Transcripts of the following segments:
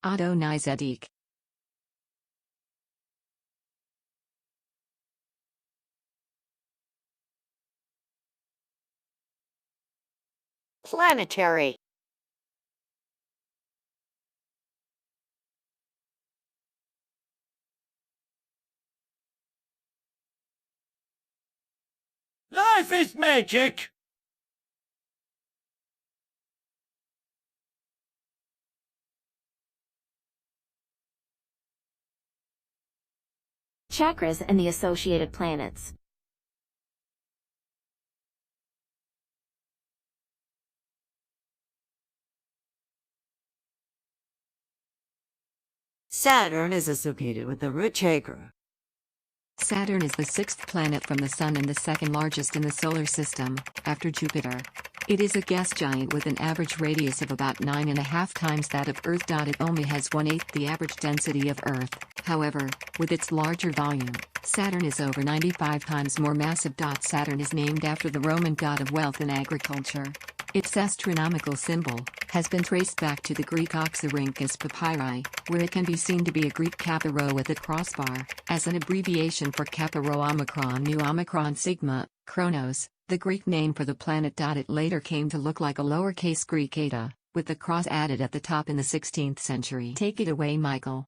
Adonai-Zedek. Planetary. Life is magic! Chakras and the associated planets. Saturn is associated with the root chakra. Saturn is the sixth planet from the Sun and the second largest in the solar system, after Jupiter. It is a gas giant with an average radius of about 9.5 times that of Earth. It only has 1/8 the average density of Earth. However, with its larger volume, Saturn is over 95 times more massive. Saturn is named after the Roman god of wealth and agriculture. Its astronomical symbol has been traced back to the Greek Oxyrhynchus papyri, where it can be seen to be a Greek kappa rho with a crossbar, as an abbreviation for kappa rho omicron nu omicron sigma, Chronos, the Greek name for the planet. It later came to look like a lowercase Greek eta, with the cross added at the top in the 16th century. Take it away, Michael.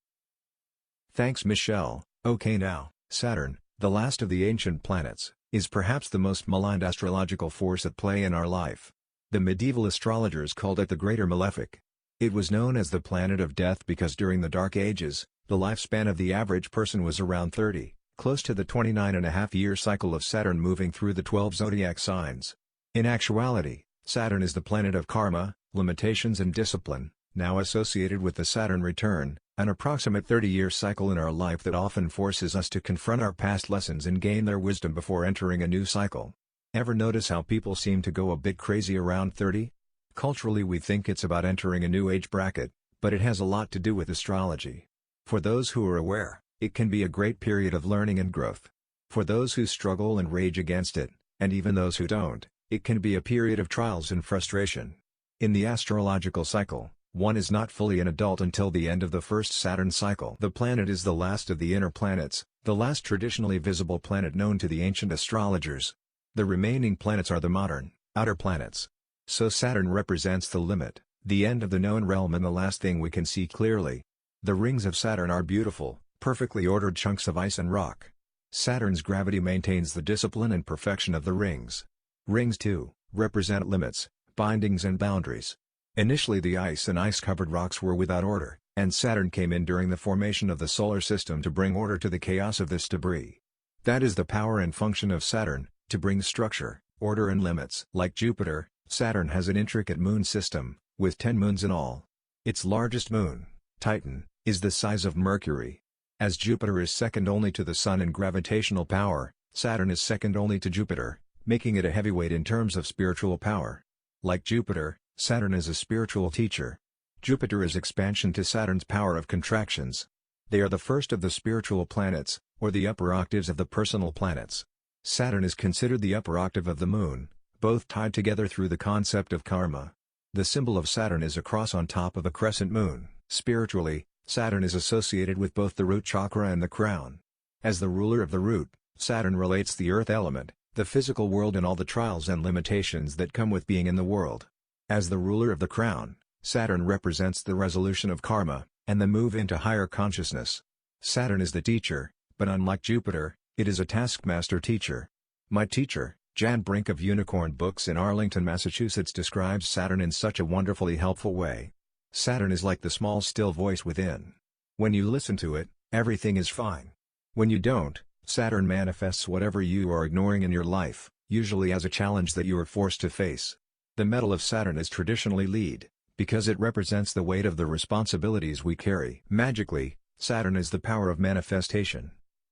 Thanks, Michelle. Okay, now, Saturn, the last of the ancient planets, is perhaps the most maligned astrological force at play in our life. The medieval astrologers called it the Greater Malefic. It was known as the planet of death because during the Dark Ages, the lifespan of the average person was around 30, close to the 29.5-year cycle of Saturn moving through the 12 zodiac signs. In actuality, Saturn is the planet of karma, limitations and discipline, now associated with the Saturn return, an approximate 30-year cycle in our life that often forces us to confront our past lessons and gain their wisdom before entering a new cycle. Ever notice how people seem to go a bit crazy around 30? Culturally we think it's about entering a new age bracket, but it has a lot to do with astrology. For those who are aware, it can be a great period of learning and growth. For those who struggle and rage against it, and even those who don't, it can be a period of trials and frustration. In the astrological cycle, one is not fully an adult until the end of the first Saturn cycle. The planet is the last of the inner planets, the last traditionally visible planet known to the ancient astrologers. The remaining planets are the modern, outer planets. So Saturn represents the limit, the end of the known realm and the last thing we can see clearly. The rings of Saturn are beautiful, perfectly ordered chunks of ice and rock. Saturn's gravity maintains the discipline and perfection of the rings. Rings, too, represent limits, bindings and boundaries. Initially the ice and ice-covered rocks were without order, and Saturn came in during the formation of the solar system to bring order to the chaos of this debris. That is the power and function of Saturn, to bring structure, order and limits. Like Jupiter, Saturn has an intricate moon system, with 10 moons in all. Its largest moon, Titan, is the size of Mercury. As Jupiter is second only to the Sun in gravitational power, Saturn is second only to Jupiter, making it a heavyweight in terms of spiritual power. Like Jupiter, Saturn is a spiritual teacher. Jupiter is expansion to Saturn's power of contractions. They are the first of the spiritual planets, or the upper octaves of the personal planets. Saturn is considered the upper octave of the Moon, both tied together through the concept of karma. The symbol of Saturn is a cross on top of a crescent moon. Spiritually, Saturn is associated with both the root chakra and the crown. As the ruler of the root, Saturn relates the earth element, the physical world and all the trials and limitations that come with being in the world. As the ruler of the crown, Saturn represents the resolution of karma, and the move into higher consciousness. Saturn is the teacher, but unlike Jupiter, it is a taskmaster teacher. My teacher, Jan Brink of Unicorn Books in Arlington, Massachusetts describes Saturn in such a wonderfully helpful way. Saturn is like the small still voice within. When you listen to it, everything is fine. When you don't, Saturn manifests whatever you are ignoring in your life, usually as a challenge that you are forced to face. The metal of Saturn is traditionally lead, because it represents the weight of the responsibilities we carry. Magically, Saturn is the power of manifestation.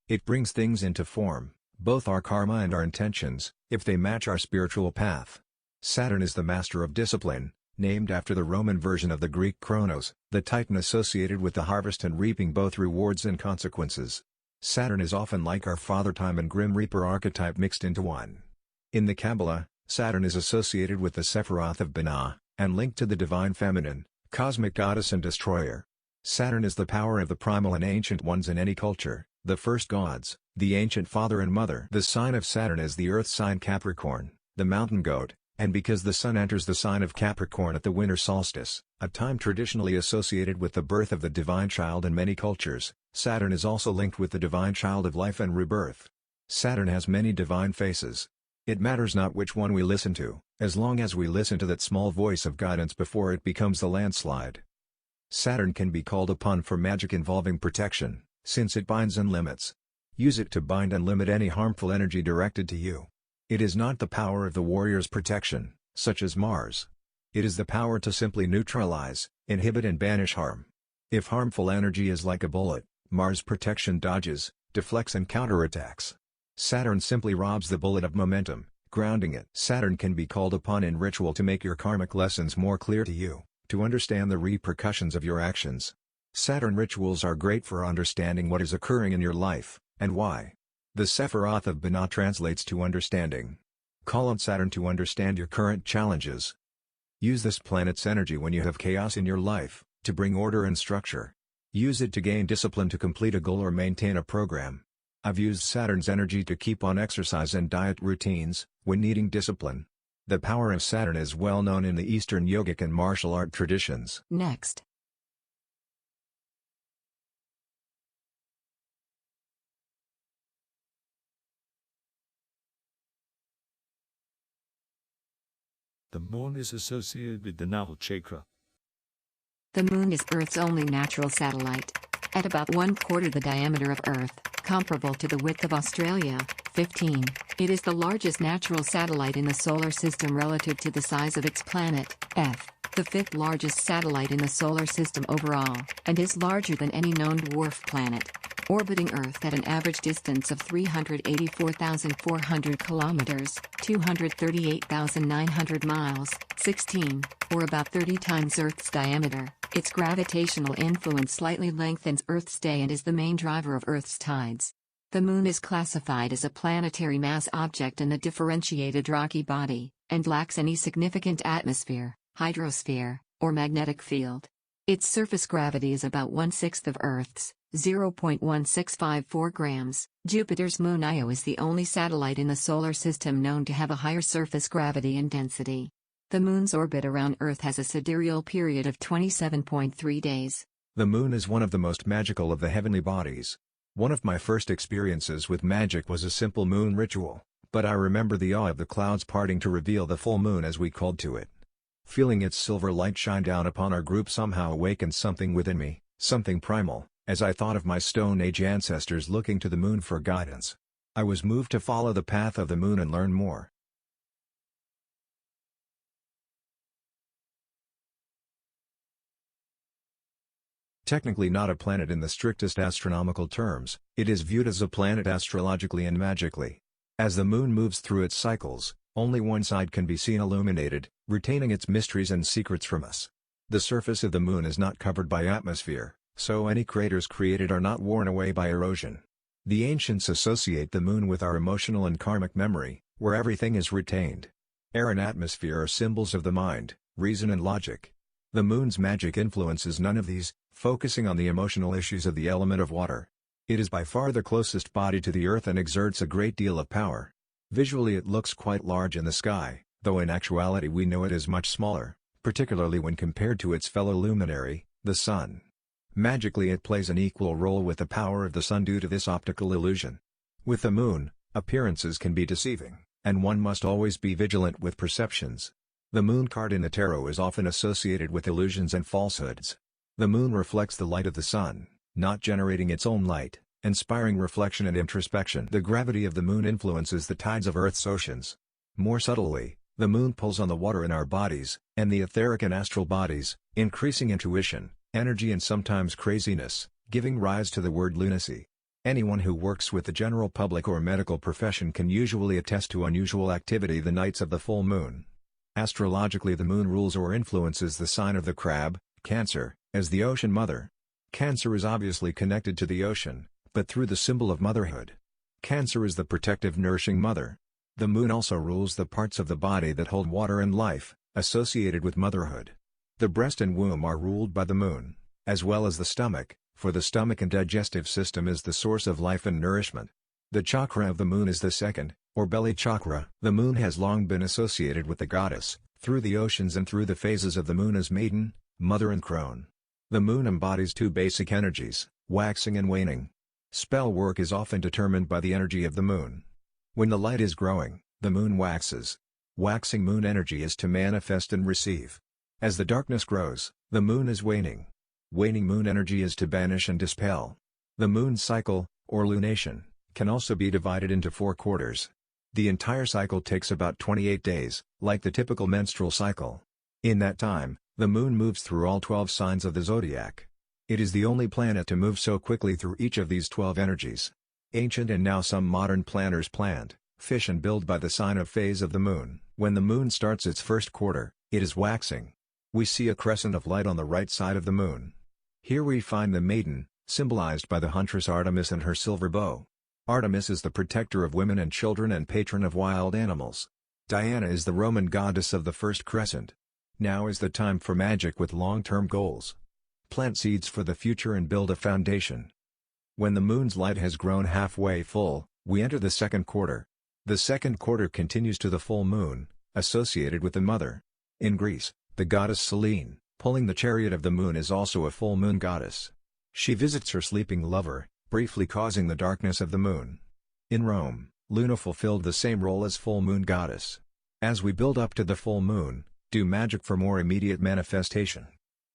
It brings things into form, both our karma and our intentions, if they match our spiritual path. Saturn is the master of discipline, named after the Roman version of the Greek Chronos, the Titan associated with the harvest and reaping both rewards and consequences. Saturn is often like our Father Time and Grim Reaper archetype mixed into one. In the Kabbalah, Saturn is associated with the Sephiroth of Binah, and linked to the divine feminine, cosmic goddess and destroyer. Saturn is the power of the primal and ancient ones in any culture, the first gods, the ancient father and mother. The sign of Saturn is the earth sign Capricorn, the mountain goat, and because the sun enters the sign of Capricorn at the winter solstice, a time traditionally associated with the birth of the divine child in many cultures, Saturn is also linked with the divine child of life and rebirth. Saturn has many divine faces. It matters not which one we listen to, as long as we listen to that small voice of guidance before it becomes the landslide. Saturn can be called upon for magic involving protection, since it binds and limits. Use it to bind and limit any harmful energy directed to you. It is not the power of the warrior's protection, such as Mars. It is the power to simply neutralize, inhibit and banish harm. If harmful energy is like a bullet, Mars' protection dodges, deflects and counterattacks. Saturn simply robs the bullet of momentum, grounding it. Saturn can be called upon in ritual to make your karmic lessons more clear to you, to understand the repercussions of your actions. Saturn rituals are great for understanding what is occurring in your life, and why. The Sephiroth of Binah translates to understanding. Call on Saturn to understand your current challenges. Use this planet's energy when you have chaos in your life, to bring order and structure. Use it to gain discipline to complete a goal or maintain a program. I've used Saturn's energy to keep on exercise and diet routines, when needing discipline. The power of Saturn is well known in the Eastern yogic and martial art traditions. Next. The moon is associated with the Navel Chakra. The moon is Earth's only natural satellite. At about 1/4 the diameter of Earth, comparable to the width of Australia, 15, it is the largest natural satellite in the solar system relative to the size of its planet, F, the 5th largest satellite in the solar system overall, and is larger than any known dwarf planet. Orbiting Earth at an average distance of 384,400 kilometers, 238,900 miles, 16, or about 30 times Earth's diameter, its gravitational influence slightly lengthens Earth's day and is the main driver of Earth's tides. The Moon is classified as a planetary mass object in the differentiated rocky body, and lacks any significant atmosphere, hydrosphere, or magnetic field. Its surface gravity is about 1/6 of Earth's, 0.1654 grams. Jupiter's moon Io is the only satellite in the solar system known to have a higher surface gravity and density. The moon's orbit around Earth has a sidereal period of 27.3 days. The moon is one of the most magical of the heavenly bodies. One of my first experiences with magic was a simple moon ritual, but I remember the awe of the clouds parting to reveal the full moon as we called to it. Feeling its silver light shine down upon our group somehow awakened something within me, something primal, as I thought of my Stone Age ancestors looking to the moon for guidance. I was moved to follow the path of the moon and learn more. Technically not a planet in the strictest astronomical terms, it is viewed as a planet astrologically and magically. As the moon moves through its cycles, only one side can be seen illuminated, retaining its mysteries and secrets from us. The surface of the moon is not covered by atmosphere, so any craters created are not worn away by erosion. The ancients associate the moon with our emotional and karmic memory, where everything is retained. Air and atmosphere are symbols of the mind, reason and logic. The moon's magic influences none of these, focusing on the emotional issues of the element of water. It is by far the closest body to the Earth and exerts a great deal of power. Visually it looks quite large in the sky, though in actuality we know it is much smaller, particularly when compared to its fellow luminary, the Sun. Magically it plays an equal role with the power of the Sun due to this optical illusion. With the moon, appearances can be deceiving, and one must always be vigilant with perceptions. The moon card in the tarot is often associated with illusions and falsehoods. The moon reflects the light of the sun, not generating its own light, inspiring reflection and introspection. The gravity of the moon influences the tides of Earth's oceans. More subtly, the moon pulls on the water in our bodies, and the etheric and astral bodies, increasing intuition, energy and sometimes craziness, giving rise to the word lunacy. Anyone who works with the general public or medical profession can usually attest to unusual activity the nights of the full moon. Astrologically the moon rules or influences the sign of the crab, Cancer, as the ocean mother. Cancer is obviously connected to the ocean, but through the symbol of motherhood. Cancer is the protective nourishing mother. The moon also rules the parts of the body that hold water and life, associated with motherhood. The breast and womb are ruled by the moon. as well as the stomach, for the stomach and digestive system is the source of life and nourishment. The chakra of the moon is the second, or belly chakra. The moon has long been associated with the goddess, through the oceans and through the phases of the moon as maiden, mother and crone. The moon embodies two basic energies, waxing and waning. Spell work is often determined by the energy of the moon. When the light is growing, the moon waxes. Waxing moon energy is to manifest and receive. As the darkness grows, the moon is waning. Waning moon energy is to banish and dispel. The moon cycle, or lunation, can also be divided into 4 quarters. The entire cycle takes about 28 days, like the typical menstrual cycle. In that time, the moon moves through all 12 signs of the zodiac. It is the only planet to move so quickly through each of these 12 energies. Ancient and now some modern planners plant, fish and build by the sign of phase of the moon. When the moon starts its first quarter, it is waxing. We see a crescent of light on the right side of the moon. Here we find the maiden, symbolized by the huntress Artemis and her silver bow. Artemis is the protector of women and children and patron of wild animals. Diana is the Roman goddess of the first crescent. Now is the time for magic with long-term goals. Plant seeds for the future and build a foundation. When the moon's light has grown halfway full, we enter the second quarter. The second quarter continues to the full moon, associated with the mother. In Greece, the goddess Selene, pulling the chariot of the moon, is also a full moon goddess. She visits her sleeping lover, briefly causing the darkness of the moon. In Rome, Luna fulfilled the same role as full moon goddess. As we build up to the full moon, do magic for more immediate manifestation.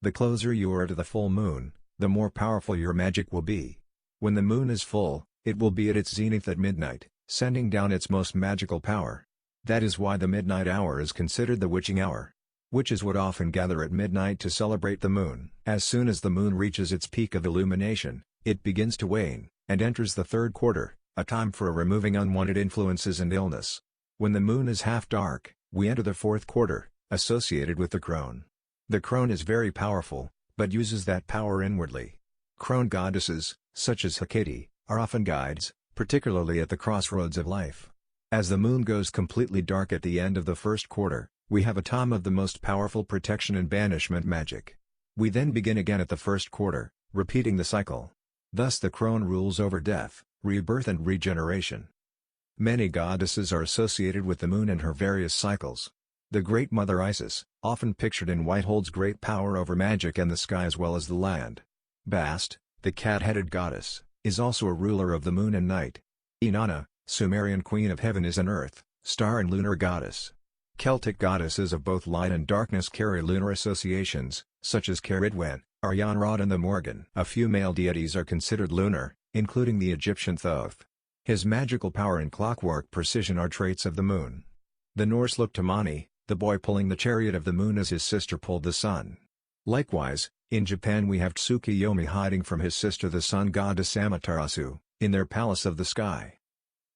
The closer you are to the full moon, the more powerful your magic will be. When the moon is full, it will be at its zenith at midnight, sending down its most magical power. That is why the midnight hour is considered the witching hour. Witches would often gather at midnight to celebrate the moon. As soon as the moon reaches its peak of illumination, it begins to wane, and enters the third quarter, a time for removing unwanted influences and illness. When the moon is half dark, we enter the fourth quarter, associated with the crone. The crone is very powerful, but uses that power inwardly. Crone goddesses, such as Hecate, are often guides, particularly at the crossroads of life. As the moon goes completely dark at the end of the first quarter, we have a time of the most powerful protection and banishment magic. We then begin again at the first quarter, repeating the cycle. Thus the crone rules over death, rebirth and regeneration. Many goddesses are associated with the moon and her various cycles. The Great Mother Isis, often pictured in white, holds great power over magic and the sky as well as the land. Bast, the cat-headed goddess, is also a ruler of the moon and night. Inanna, Sumerian queen of heaven, is an earth, star and lunar goddess. Celtic goddesses of both light and darkness carry lunar associations, such as Ceridwen, Arianrhod and the Morgan. A few male deities are considered lunar, including the Egyptian Thoth. His magical power and clockwork precision are traits of the moon. The Norse look to Mani, the boy pulling the chariot of the moon as his sister pulled the sun. Likewise, in Japan we have Tsukuyomi hiding from his sister the sun goddess Amaterasu, in their palace of the sky.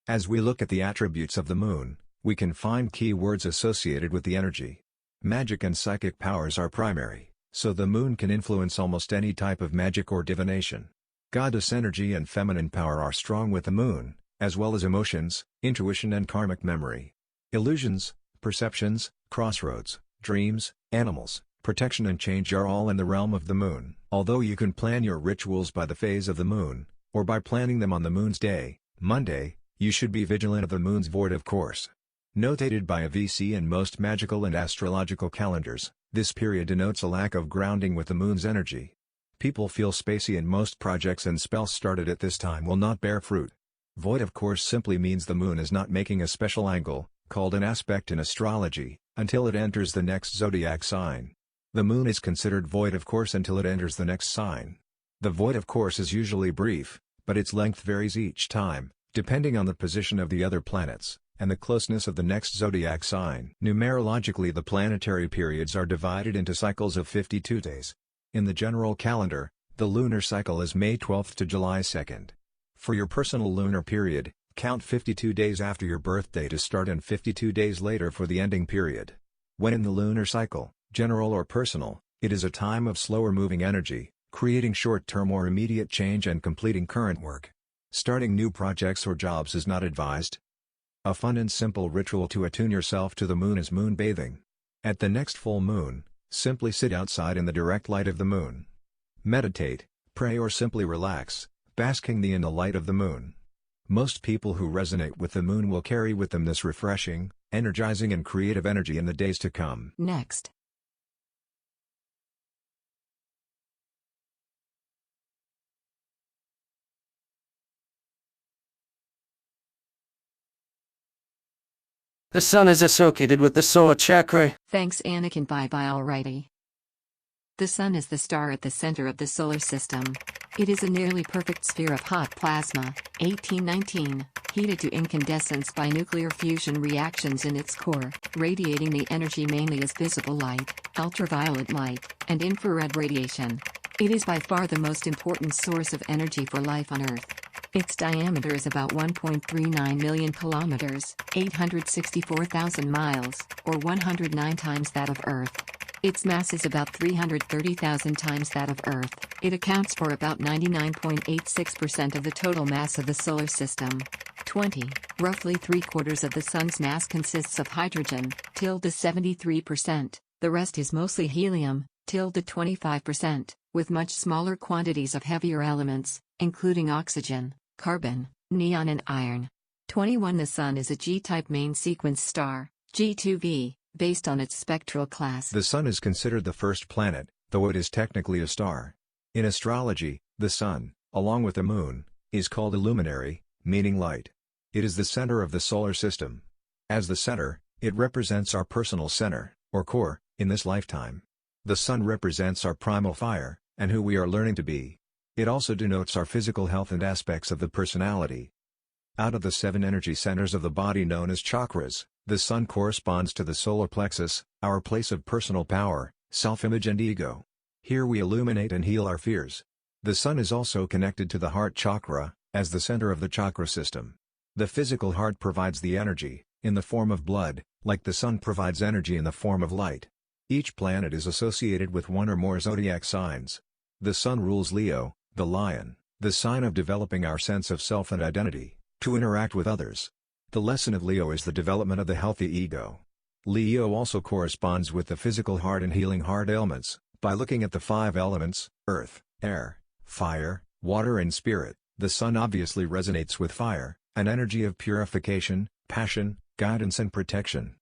As we look at the attributes of the moon, we can find key words associated with the energy. Magic and psychic powers are primary, so the moon can influence almost any type of magic or divination. Goddess energy and feminine power are strong with the moon, as well as emotions, intuition and karmic memory. Illusions, perceptions, crossroads, dreams, animals, protection and change are all in the realm of the moon. Although you can plan your rituals by the phase of the moon, or by planning them on the moon's day, Monday, you should be vigilant of the moon's void, of course. Notated by a VC in most magical and astrological calendars, this period denotes a lack of grounding with the moon's energy. People feel spacey and most projects and spells started at this time will not bear fruit. Void of course simply means the moon is not making a special angle, called an aspect in astrology, until it enters the next zodiac sign. The moon is considered void of course until it enters the next sign. The void of course is usually brief, but its length varies each time, depending on the position of the other planets, and the closeness of the next zodiac sign. Numerologically the planetary periods are divided into cycles of 52 days. In the general calendar, the lunar cycle is May 12th to July 2nd. For your personal lunar period, count 52 days after your birthday to start and 52 days later for the ending period. When in the lunar cycle, general or personal, it is a time of slower moving energy, creating short-term or immediate change and completing current work. Starting new projects or jobs is not advised. A fun and simple ritual to attune yourself to the moon is moon bathing. At the next full moon, simply sit outside in the direct light of the moon. meditate, pray or simply relax, basking in the light of the moon. Most people who resonate with the moon will carry with them this refreshing, energizing and creative energy in the days to come. Next. The sun is associated with the Solar Chakra. Thanks Anakin, bye alrighty. The Sun is the star at the center of the solar system. It is a nearly perfect sphere of hot plasma, 1819, heated to incandescence by nuclear fusion reactions in its core, radiating the energy mainly as visible light, ultraviolet light, and infrared radiation. It is by far the most important source of energy for life on Earth. Its diameter is about 1.39 million kilometers, 864,000 miles, or 109 times that of Earth. Its mass is about 330,000 times that of Earth. It accounts for about 99.86% of the total mass of the solar system. 20. Roughly 3/4 of the Sun's mass consists of hydrogen, tilde 73%. The rest is mostly helium, tilde 25%, with much smaller quantities of heavier elements, including oxygen, carbon, neon and iron. 21. The Sun is a G-type main sequence star, G2b, based on its spectral class. The Sun is considered the first planet, though it is technically a star. In astrology, the Sun, along with the Moon, is called a luminary, meaning light. It is the center of the solar system. As the center, it represents our personal center, or core, in this lifetime. The Sun represents our primal fire, and who we are learning to be. It also denotes our physical health and aspects of the personality. Out of the 7 energy centers of the body known as chakras, the Sun corresponds to the solar plexus, our place of personal power, self-image and ego. Here we illuminate and heal our fears. The Sun is also connected to the heart chakra, as the center of the chakra system. The physical heart provides the energy, in the form of blood, like the Sun provides energy in the form of light. Each planet is associated with one or more zodiac signs. The Sun rules Leo, the lion, the sign of developing our sense of self and identity, to interact with others. The lesson of Leo is the development of the healthy ego. Leo also corresponds with the physical heart and healing heart ailments. By looking at the 5 elements, earth, air, fire, water and spirit, the Sun obviously resonates with fire, an energy of purification, passion, guidance and protection.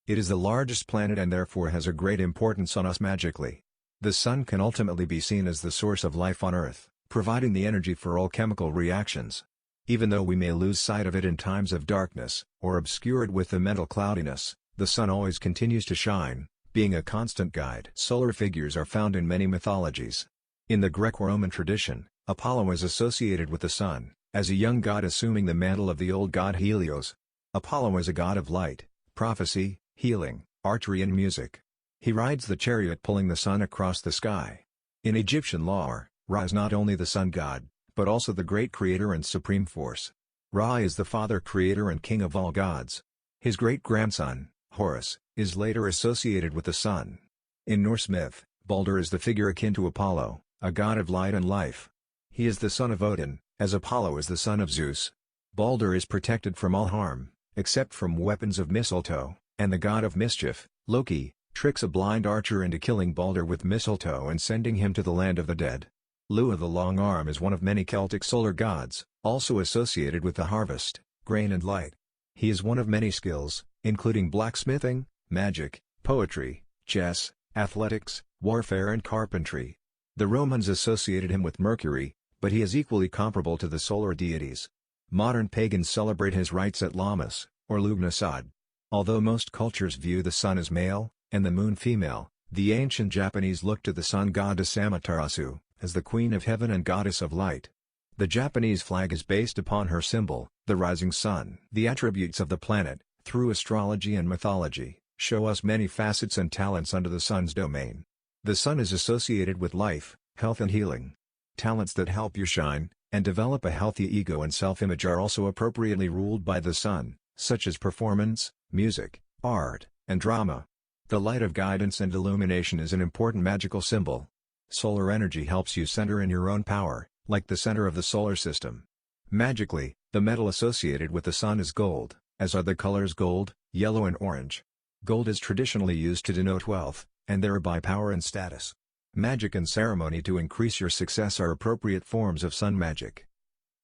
It is the largest planet and therefore has a great importance on us magically. The Sun can ultimately be seen as the source of life on Earth, providing the energy for all chemical reactions. Even though we may lose sight of it in times of darkness, or obscure it with the mental cloudiness, the Sun always continues to shine, being a constant guide. Solar figures are found in many mythologies. In the Greco-Roman tradition, Apollo is associated with the Sun, as a young god assuming the mantle of the old god Helios. Apollo is a god of light, prophecy, healing, archery and music. He rides the chariot pulling the Sun across the sky. In Egyptian lore, Ra is not only the sun god, but also the great creator and supreme force. Ra is the father creator and king of all gods. His great-grandson, Horus, is later associated with the Sun. In Norse myth, Baldur is the figure akin to Apollo, a god of light and life. He is the son of Odin, as Apollo is the son of Zeus. Baldur is protected from all harm, except from weapons of mistletoe, and the god of mischief, Loki, tricks a blind archer into killing Baldur with mistletoe and sending him to the land of the dead. Lugh the Long Arm is one of many Celtic solar gods, also associated with the harvest, grain and light. He is one of many skills, including blacksmithing, magic, poetry, chess, athletics, warfare and carpentry. The Romans associated him with Mercury, but he is equally comparable to the solar deities. Modern pagans celebrate his rites at Lammas, or Lughnasadh. Although most cultures view the Sun as male, and the Moon female, the ancient Japanese looked to the Sun goddess Amaterasu as the queen of heaven and goddess of light. The Japanese flag is based upon her symbol, the rising sun. The attributes of the planet, through astrology and mythology, show us many facets and talents under the Sun's domain. The Sun is associated with life, health and healing. Talents that help you shine, and develop a healthy ego and self-image are also appropriately ruled by the Sun, such as performance, music, art, and drama. The light of guidance and illumination is an important magical symbol. Solar energy helps you center in your own power, like the center of the solar system. Magically, the metal associated with the Sun is gold, as are the colors gold, yellow and orange. Gold is traditionally used to denote wealth, and thereby power and status. Magic and ceremony to increase your success are appropriate forms of sun magic.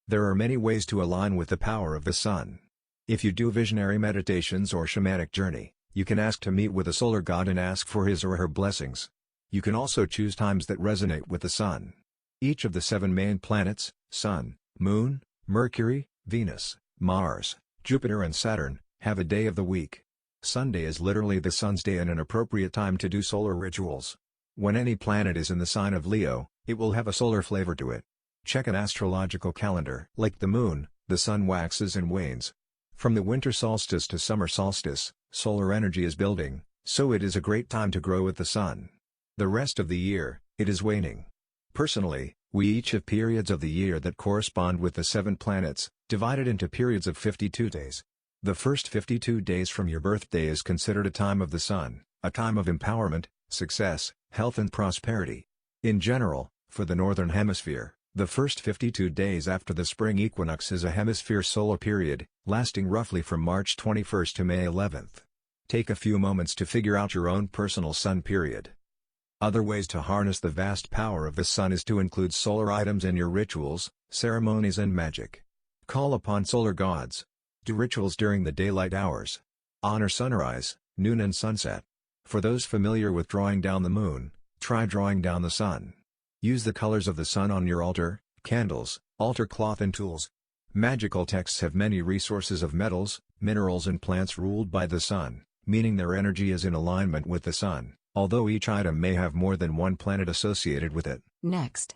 There are many ways to align with the power of the sun. If you do visionary meditations or shamanic journey, you can ask to meet with a solar god and ask for his or her blessings. You can also choose times that resonate with the sun. Each of the 7 main planets, Sun, Moon, Mercury, Venus, Mars, Jupiter and Saturn, have a day of the week. Sunday is literally the sun's day and an appropriate time to do solar rituals. When any planet is in the sign of Leo, it will have a solar flavor to it. Check an astrological calendar. Like the moon, the sun waxes and wanes. From the winter solstice to summer solstice, solar energy is building, so it is a great time to grow with the sun. The rest of the year, it is waning. Personally, we each have periods of the year that correspond with the 7 planets, divided into periods of 52 days. The first 52 days from your birthday is considered a time of the sun, a time of empowerment, success, health and prosperity. In general, for the Northern Hemisphere, the first 52 days after the spring equinox is a hemisphere solar period, lasting roughly from March 21st to May 11th. Take a few moments to figure out your own personal sun period. Other ways to harness the vast power of the sun is to include solar items in your rituals, ceremonies and magic. Call upon solar gods. Do rituals during the daylight hours. Honor sunrise, noon and sunset. For those familiar with drawing down the moon, try drawing down the sun. Use the colors of the sun on your altar, candles, altar cloth and tools. Magical texts have many resources of metals, minerals and plants ruled by the sun, meaning their energy is in alignment with the sun, although each item may have more than one planet associated with it. Next.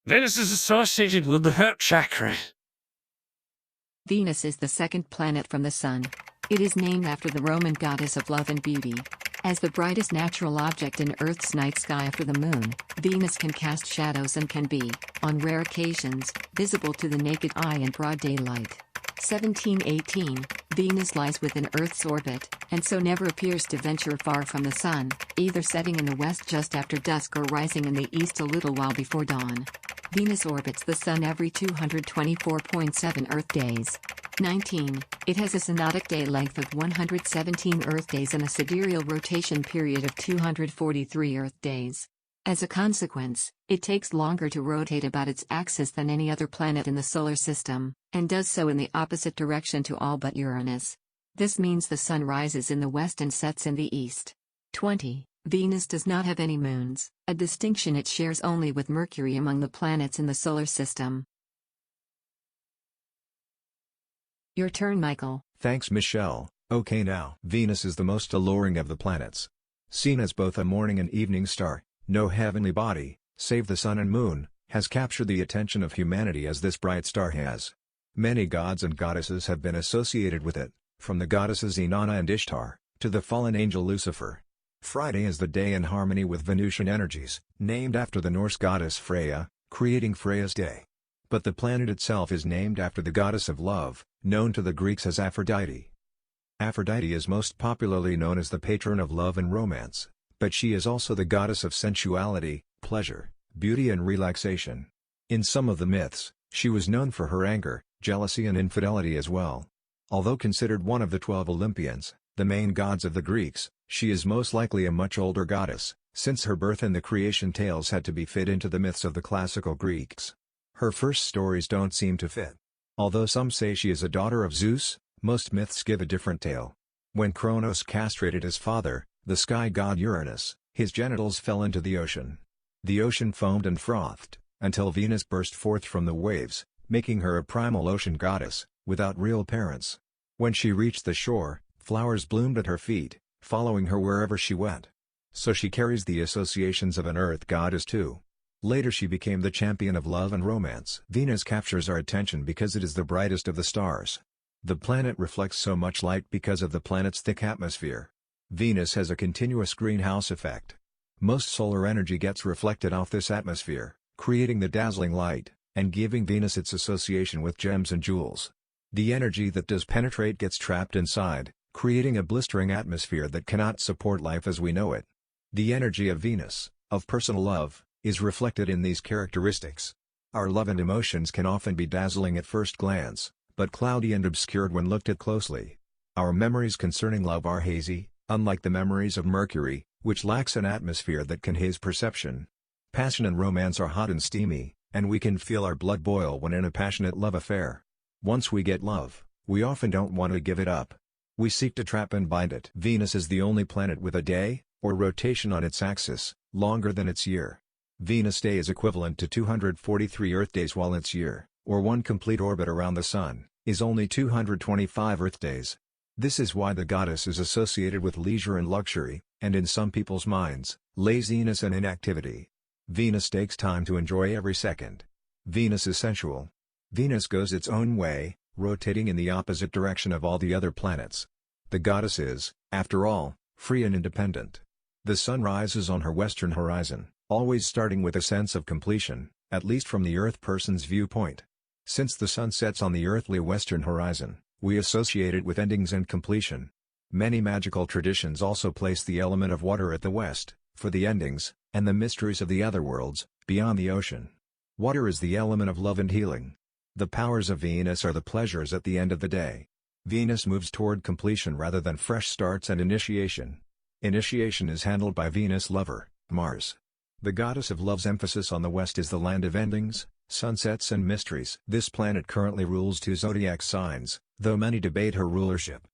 Venus is associated with the heart chakra. Venus is the second planet from the Sun. It is named after the Roman goddess of love and beauty. As the brightest natural object in Earth's night sky after the Moon, Venus can cast shadows and can be, on rare occasions, visible to the naked eye in broad daylight. 1718, Venus lies within Earth's orbit, and so never appears to venture far from the Sun, either setting in the west just after dusk or rising in the east a little while before dawn. Venus orbits the Sun every 224.7 Earth days. 19. It has a synodic day length of 117 Earth days and a sidereal rotation period of 243 Earth days. As a consequence, it takes longer to rotate about its axis than any other planet in the solar system, and does so in the opposite direction to all but Uranus. This means the Sun rises in the west and sets in the east. 20. Venus does not have any moons, a distinction it shares only with Mercury among the planets in the solar system. Your turn, Michael. Thanks, Michelle. Okay, now. Venus is the most alluring of the planets. Seen as both a morning and evening star, no heavenly body, save the sun and moon, has captured the attention of humanity as this bright star has. Many gods and goddesses have been associated with it, from the goddesses Inanna and Ishtar, to the fallen angel Lucifer. Friday is the day in harmony with Venusian energies, named after the Norse goddess Freya, creating Freya's day. But the planet itself is named after the goddess of love, known to the Greeks as Aphrodite. Aphrodite is most popularly known as the patron of love and romance, but she is also the goddess of sensuality, pleasure, beauty and relaxation. In some of the myths, she was known for her anger, jealousy and infidelity as well. Although considered one of the 12 Olympians, the main gods of the Greeks, she is most likely a much older goddess, since her birth and the creation tales had to be fit into the myths of the classical Greeks. Her first stories don't seem to fit. Although some say she is a daughter of Zeus, most myths give a different tale. When Kronos castrated his father, the sky god Uranus, his genitals fell into the ocean. The ocean foamed and frothed, until Venus burst forth from the waves, making her a primal ocean goddess, without real parents. When she reached the shore, flowers bloomed at her feet, following her wherever she went. So she carries the associations of an earth goddess too. Later she became the champion of love and romance. Venus captures our attention because it is the brightest of the stars. The planet reflects so much light because of the planet's thick atmosphere. Venus has a continuous greenhouse effect. Most solar energy gets reflected off this atmosphere, creating the dazzling light, and giving Venus its association with gems and jewels. The energy that does penetrate gets trapped inside, creating a blistering atmosphere that cannot support life as we know it. The energy of Venus, of personal love, is reflected in these characteristics. Our love and emotions can often be dazzling at first glance, but cloudy and obscured when looked at closely. Our memories concerning love are hazy, unlike the memories of Mercury, which lacks an atmosphere that can haze perception. Passion and romance are hot and steamy, and we can feel our blood boil when in a passionate love affair. Once we get love, we often don't want to give it up. We seek to trap and bind it. Venus is the only planet with a day, or rotation on its axis, longer than its year. Venus' day is equivalent to 243 Earth days, while its year, or one complete orbit around the Sun, is only 225 Earth days. This is why the goddess is associated with leisure and luxury, and in some people's minds, laziness and inactivity. Venus takes time to enjoy every second. Venus is sensual. Venus goes its own way, rotating in the opposite direction of all the other planets. The goddess is, after all, free and independent. The sun rises on her western horizon, always starting with a sense of completion, at least from the Earth person's viewpoint. Since the sun sets on the earthly western horizon, we associate it with endings and completion. Many magical traditions also place the element of water at the west, for the endings, and the mysteries of the other worlds, beyond the ocean. Water is the element of love and healing. The powers of Venus are the pleasures at the end of the day. Venus moves toward completion rather than fresh starts and initiation. Initiation is handled by Venus' lover, Mars. The goddess of love's emphasis on the west is the land of endings, sunsets and mysteries. This planet currently rules 2 zodiac signs, though many debate her rulership.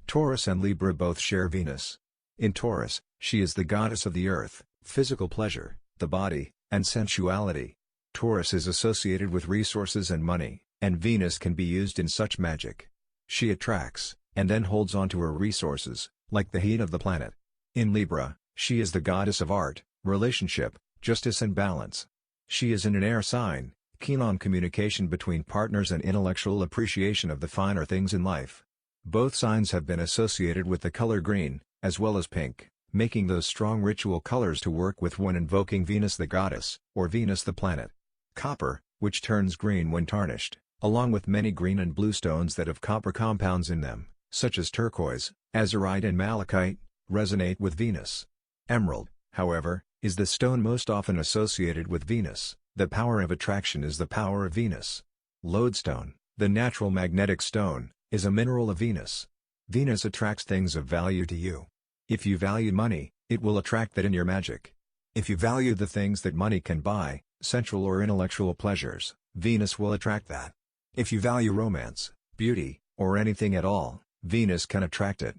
Taurus and Libra both share Venus. In Taurus, she is the goddess of the earth, physical pleasure, the body, and sensuality. Taurus is associated with resources and money, and Venus can be used in such magic. She attracts, and then holds on to her resources, like the heat of the planet. In Libra, she is the goddess of art, relationship, justice and balance. She is in an air sign, keen on communication between partners and intellectual appreciation of the finer things in life. Both signs have been associated with the color green, as well as pink, making those strong ritual colors to work with when invoking Venus the goddess, or Venus the planet. Copper, which turns green when tarnished, along with many green and blue stones that have copper compounds in them, such as turquoise, azurite and malachite, resonate with Venus. Emerald, however, is the stone most often associated with Venus. The power of attraction is the power of Venus. Lodestone, the natural magnetic stone, is a mineral of Venus. Venus attracts things of value to you. If you value money, it will attract that in your magic. If you value the things that money can buy, sensual or intellectual pleasures, Venus will attract that. If you value romance, beauty, or anything at all, Venus can attract it.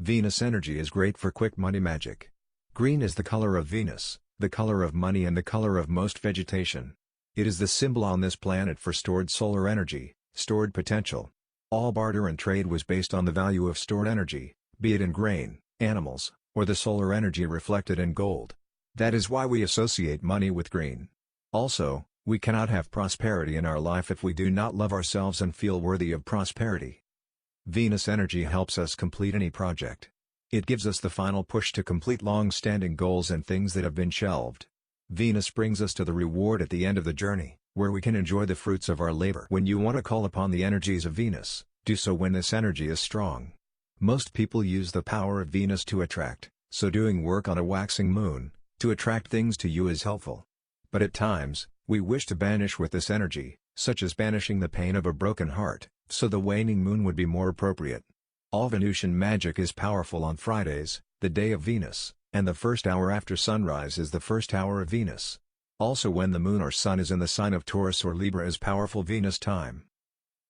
Venus energy is great for quick money magic. Green is the color of Venus, the color of money and the color of most vegetation. It is the symbol on this planet for stored solar energy, stored potential. All barter and trade was based on the value of stored energy, be it in grain, animals, or the solar energy reflected in gold. That is why we associate money with green. Also, we cannot have prosperity in our life if we do not love ourselves and feel worthy of prosperity. Venus energy helps us complete any project. It gives us the final push to complete long-standing goals and things that have been shelved. Venus brings us to the reward at the end of the journey, where we can enjoy the fruits of our labor. When you want to call upon the energies of Venus, do so when this energy is strong. Most people use the power of Venus to attract, so doing work on a waxing moon, to attract things to you is helpful. But at times, we wish to banish with this energy, such as banishing the pain of a broken heart, so the waning moon would be more appropriate. All Venusian magic is powerful on Fridays, the day of Venus, and the first hour after sunrise is the first hour of Venus. Also when the moon or sun is in the sign of Taurus or Libra is powerful Venus time.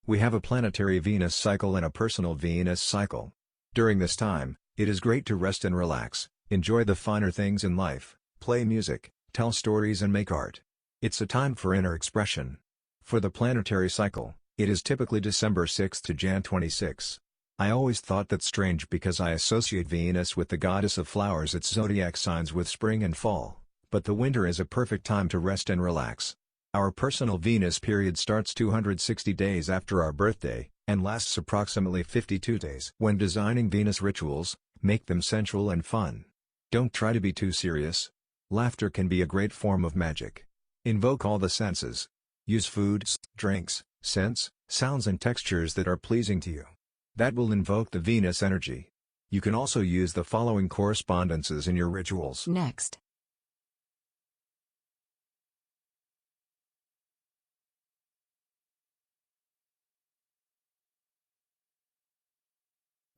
We have a planetary Venus cycle and a personal Venus cycle. During this time, it is great to rest and relax, enjoy the finer things in life, play music, tell stories and make art. It's a time for inner expression. For the planetary cycle, it is typically December 6 to Jan 26. I always thought that strange because I associate Venus with the goddess of flowers, its zodiac signs with spring and fall, but the winter is a perfect time to rest and relax. Our personal Venus period starts 260 days after our birthday, and lasts approximately 52 days. When designing Venus rituals, make them sensual and fun. Don't try to be too serious. Laughter can be a great form of magic. Invoke all the senses. Use foods, drinks, scents, sounds and textures that are pleasing to you. That will invoke the Venus energy. You can also use the following correspondences in your rituals. Next.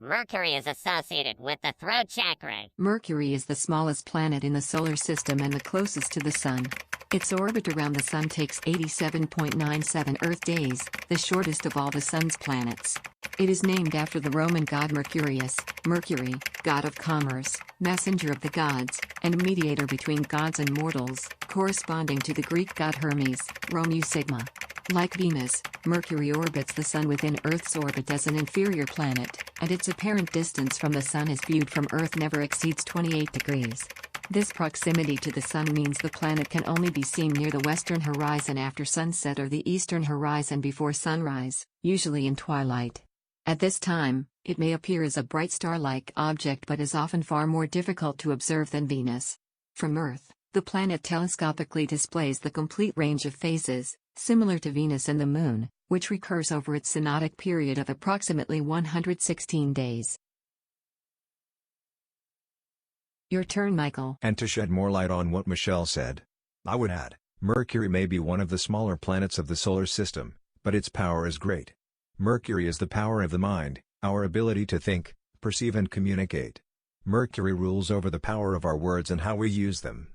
Mercury is associated with the throat chakra. Mercury is the smallest planet in the solar system and the closest to the Sun. Its orbit around the Sun takes 87.97 Earth days, the shortest of all the Sun's planets. It is named after the Roman god Mercurius, Mercury, god of commerce, messenger of the gods, and mediator between gods and mortals, corresponding to the Greek god Hermes, Rho Sigma. Like Venus, Mercury orbits the Sun within Earth's orbit as an inferior planet, and its apparent distance from the Sun as viewed from Earth never exceeds 28 degrees. This proximity to the Sun means the planet can only be seen near the western horizon after sunset or the eastern horizon before sunrise, usually in twilight. At this time, it may appear as a bright star-like object but is often far more difficult to observe than Venus. From Earth, the planet telescopically displays the complete range of phases, similar to Venus and the Moon, which recurs over its synodic period of approximately 116 days. Your turn, Michael. And to shed more light on what Michelle said, I would add, Mercury may be one of the smaller planets of the solar system, but its power is great. Mercury is the power of the mind, our ability to think, perceive and communicate. Mercury rules over the power of our words and how we use them.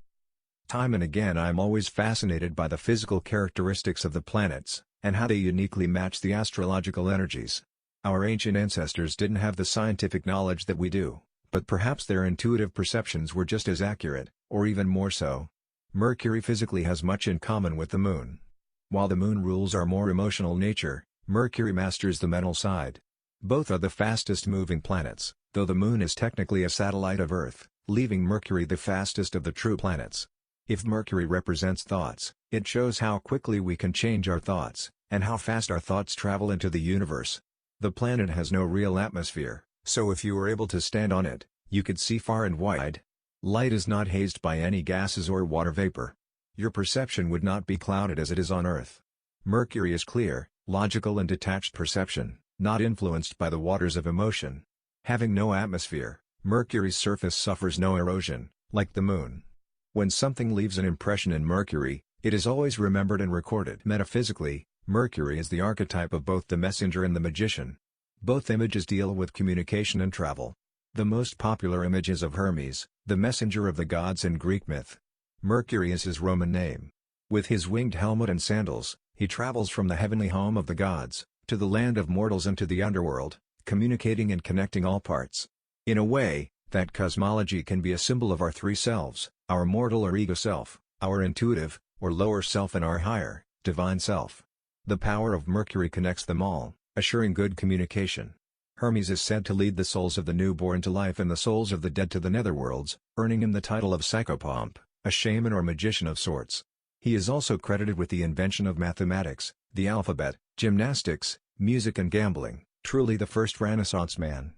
Time and again I am always fascinated by the physical characteristics of the planets, and how they uniquely match the astrological energies. Our ancient ancestors didn't have the scientific knowledge that we do, but perhaps their intuitive perceptions were just as accurate, or even more so. Mercury physically has much in common with the Moon. While the Moon rules our more emotional nature, Mercury masters the mental side. Both are the fastest moving planets, though the Moon is technically a satellite of Earth, leaving Mercury the fastest of the true planets. If Mercury represents thoughts, it shows how quickly we can change our thoughts, and how fast our thoughts travel into the universe. The planet has no real atmosphere, so if you were able to stand on it, you could see far and wide. Light is not hazed by any gases or water vapor. Your perception would not be clouded as it is on Earth. Mercury is clear, logical and detached perception, not influenced by the waters of emotion. Having no atmosphere, Mercury's surface suffers no erosion, like the Moon. When something leaves an impression in Mercury, it is always remembered and recorded. Metaphysically, Mercury is the archetype of both the messenger and the magician. Both images deal with communication and travel. The most popular image is of Hermes, the messenger of the gods in Greek myth. Mercury is his Roman name. With his winged helmet and sandals, he travels from the heavenly home of the gods, to the land of mortals and to the underworld, communicating and connecting all parts. In a way, that cosmology can be a symbol of our three selves, our mortal or ego self, our intuitive, or lower self and our higher, divine self. The power of Mercury connects them all, assuring good communication. Hermes is said to lead the souls of the newborn to life and the souls of the dead to the netherworlds, earning him the title of psychopomp, a shaman or magician of sorts. He is also credited with the invention of mathematics, the alphabet, gymnastics, music and gambling, truly the first Renaissance man.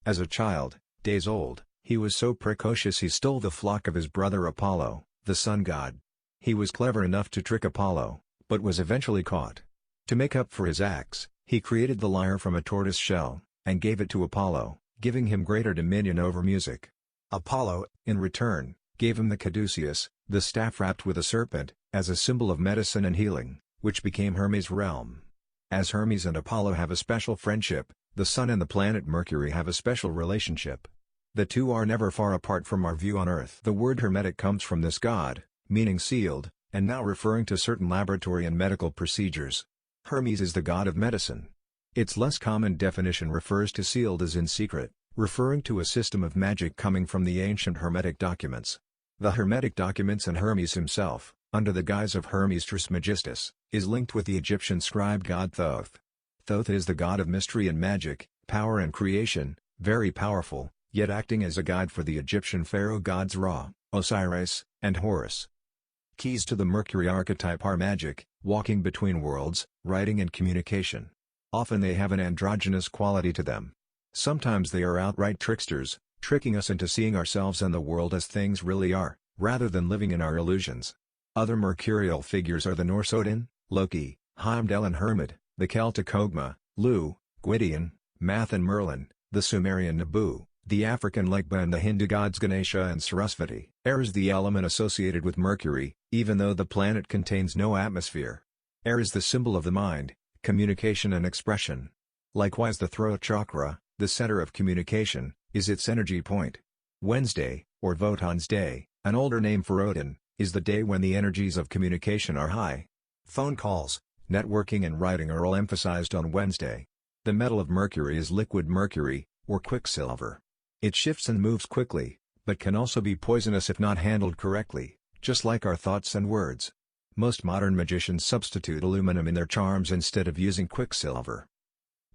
As a child, days old, he was so precocious he stole the flock of his brother Apollo, the sun god. He was clever enough to trick Apollo, but was eventually caught. To make up for his acts, he created the lyre from a tortoise shell, and gave it to Apollo, giving him greater dominion over music. Apollo, in return, gave him the caduceus, the staff wrapped with a serpent, as a symbol of medicine and healing, which became Hermes' realm. As Hermes and Apollo have a special friendship, the Sun and the planet Mercury have a special relationship. The two are never far apart from our view on Earth. The word hermetic comes from this god, meaning sealed, and now referring to certain laboratory and medical procedures. Hermes is the god of medicine. Its less common definition refers to sealed as in secret, referring to a system of magic coming from the ancient Hermetic documents. The Hermetic documents and Hermes himself, under the guise of Hermes Trismegistus, is linked with the Egyptian scribe god Thoth. Thoth is the god of mystery and magic, power and creation, very powerful, yet acting as a guide for the Egyptian pharaoh gods Ra, Osiris, and Horus. Keys to the Mercury archetype are magic, walking between worlds, writing and communication. Often they have an androgynous quality to them. Sometimes they are outright tricksters, tricking us into seeing ourselves and the world as things really are, rather than living in our illusions. Other mercurial figures are the Norse Odin, Loki, Heimdall and Hermod, the Celtic Hogma, Lu, Gwydion, Math and Merlin, the Sumerian Nabu, the African Legba and the Hindu gods Ganesha and Sarasvati. Air is the element associated with Mercury, even though the planet contains no atmosphere. Air is the symbol of the mind, communication and expression. Likewise the throat chakra, The center of communication is its energy point. Wednesday, or Wotan's Day, an older name for Odin, is the day when the energies of communication are high. Phone calls, networking and writing are all emphasized on Wednesday. The metal of Mercury is liquid mercury, or quicksilver. It shifts and moves quickly, but can also be poisonous if not handled correctly, just like our thoughts and words. Most modern magicians substitute aluminum in their charms instead of using quicksilver.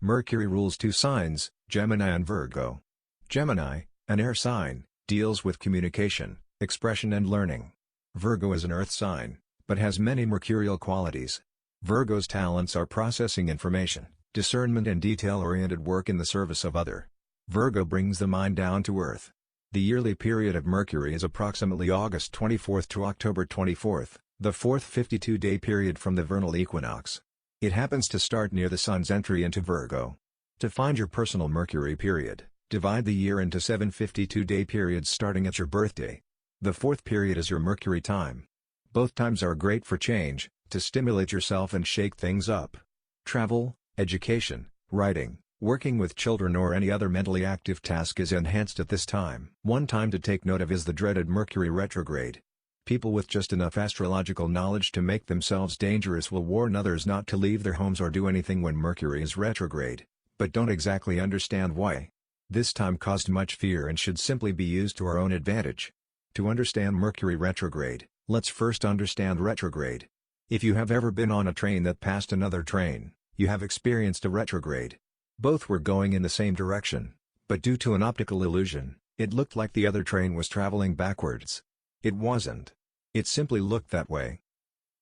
Mercury rules two signs, Gemini and Virgo. Gemini, an air sign, deals with communication, expression and learning. Virgo is an earth sign, but has many mercurial qualities. Virgo's talents are processing information, discernment and detail-oriented work in the service of other. Virgo brings the mind down to earth. The yearly period of Mercury is approximately August 24th to October 24th, the fourth 52-day period from the vernal equinox. It happens to start near the Sun's entry into Virgo. To find your personal Mercury period, divide the year into 7 52-day periods starting at your birthday. The fourth period is your Mercury time. Both times are great for change, to stimulate yourself and shake things up. Travel, education, writing, working with children or any other mentally active task is enhanced at this time. One time to take note of is the dreaded Mercury retrograde. People with just enough astrological knowledge to make themselves dangerous will warn others not to leave their homes or do anything when Mercury is retrograde, but don't exactly understand why. This time caused much fear and should simply be used to our own advantage. To understand Mercury retrograde, let's first understand retrograde. If you have ever been on a train that passed another train, you have experienced a retrograde. Both were going in the same direction, but due to an optical illusion, it looked like the other train was traveling backwards. It wasn't. It simply looked that way.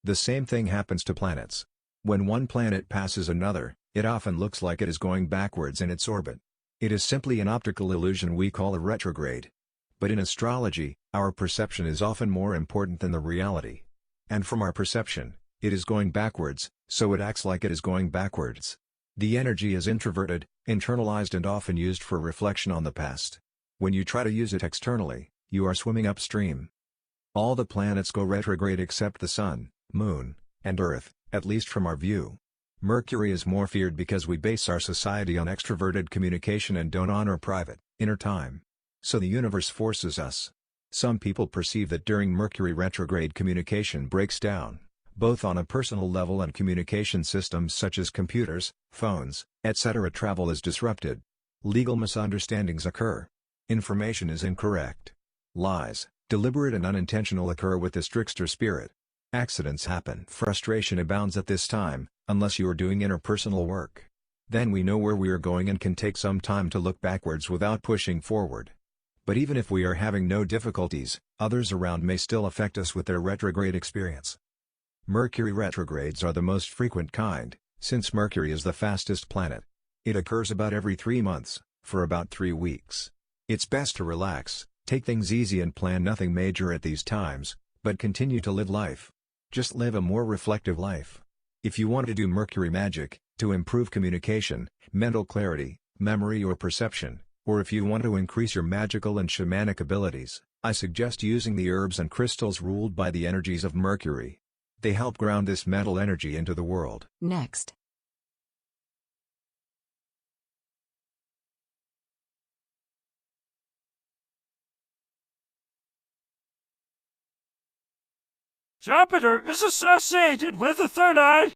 The same thing happens to planets. When one planet passes another, it often looks like it is going backwards in its orbit. It is simply an optical illusion we call a retrograde. But in astrology, our perception is often more important than the reality. And from our perception, it is going backwards, so it acts like it is going backwards. The energy is introverted, internalized and often used for reflection on the past. When you try to use it externally, you are swimming upstream. All the planets go retrograde except the Sun, Moon, and Earth, at least from our view. Mercury is more feared because we base our society on extroverted communication and don't honor private, inner time. So the universe forces us. Some people perceive that during Mercury retrograde communication breaks down, both on a personal level and communication systems such as computers, phones, etc. Travel is disrupted. Legal misunderstandings occur. Information is incorrect. Lies, deliberate and unintentional, occur with this trickster spirit. Accidents happen. Frustration abounds at this time, unless you are doing interpersonal work. Then we know where we are going and can take some time to look backwards without pushing forward. But even if we are having no difficulties, others around may still affect us with their retrograde experience. Mercury retrogrades are the most frequent kind, since Mercury is the fastest planet. It occurs about every 3 months, for about 3 weeks. It's best to relax, take things easy and plan nothing major at these times, but continue to live life. Just live a more reflective life. If you want to do Mercury magic, to improve communication, mental clarity, memory or perception, or if you want to increase your magical and shamanic abilities, I suggest using the herbs and crystals ruled by the energies of Mercury. They help ground this mental energy into the world. Next. Jupiter is associated with the third eye.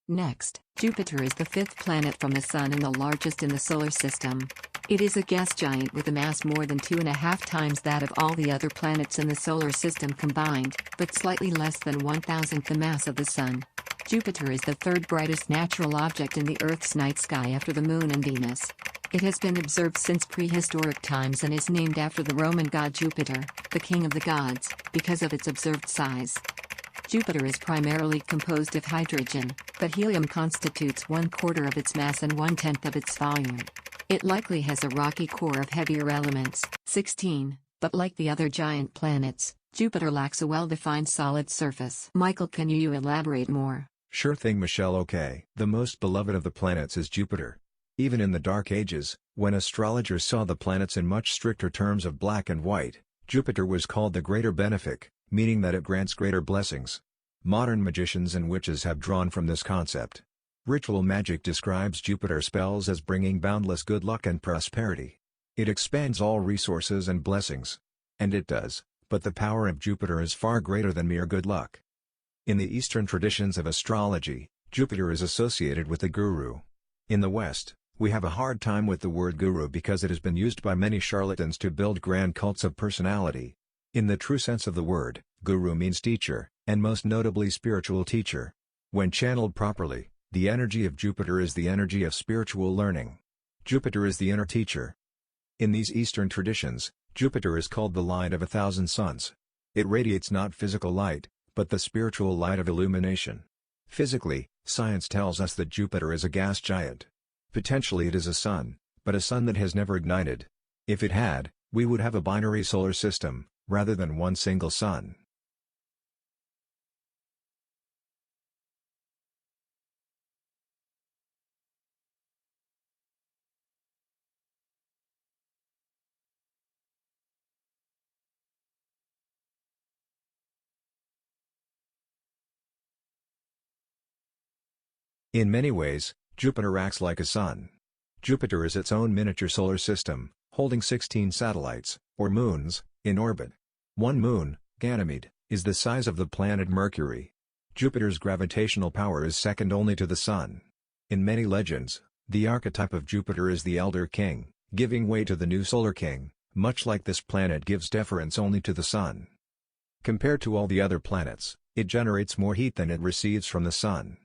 Next, Jupiter is the fifth planet from the Sun and the largest in the solar system. It is a gas giant with a mass more than 2.5 times that of all the other planets in the solar system combined, but slightly less than 1,000th the mass of the Sun. Jupiter is the third brightest natural object in the Earth's night sky after the Moon and Venus. It has been observed since prehistoric times and is named after the Roman god Jupiter, the king of the gods, because of its observed size. Jupiter is primarily composed of hydrogen, but helium constitutes 1/4 of its mass and 1/10 of its volume. It likely has a rocky core of heavier elements, 16, but like the other giant planets, Jupiter lacks a well-defined solid surface. Michael, can you elaborate more? Sure thing, Michelle. Okay. The most beloved of the planets is Jupiter. Even in the Dark Ages, when astrologers saw the planets in much stricter terms of black and white, Jupiter was called the greater benefic, meaning that it grants greater blessings. Modern magicians and witches have drawn from this concept. Ritual magic describes Jupiter spells as bringing boundless good luck and prosperity. It expands all resources and blessings. And it does, but the power of Jupiter is far greater than mere good luck. In the Eastern traditions of astrology, Jupiter is associated with the guru. In the West, we have a hard time with the word guru because it has been used by many charlatans to build grand cults of personality. In the true sense of the word, guru means teacher, and most notably spiritual teacher. When channeled properly, the energy of Jupiter is the energy of spiritual learning. Jupiter is the inner teacher. In these Eastern traditions, Jupiter is called the light of 1,000 suns. It radiates not physical light, but the spiritual light of illumination. Physically, science tells us that Jupiter is a gas giant. Potentially it is a sun, but a sun that has never ignited. If it had, we would have a binary solar system, rather than one single sun. In many ways, Jupiter acts like a sun. Jupiter is its own miniature solar system, holding 16 satellites, or moons, in orbit. One moon, Ganymede, is the size of the planet Mercury. Jupiter's gravitational power is second only to the Sun. In many legends, the archetype of Jupiter is the elder king, giving way to the new solar king, much like this planet gives deference only to the Sun. Compared to all the other planets, it generates more heat than it receives from the Sun.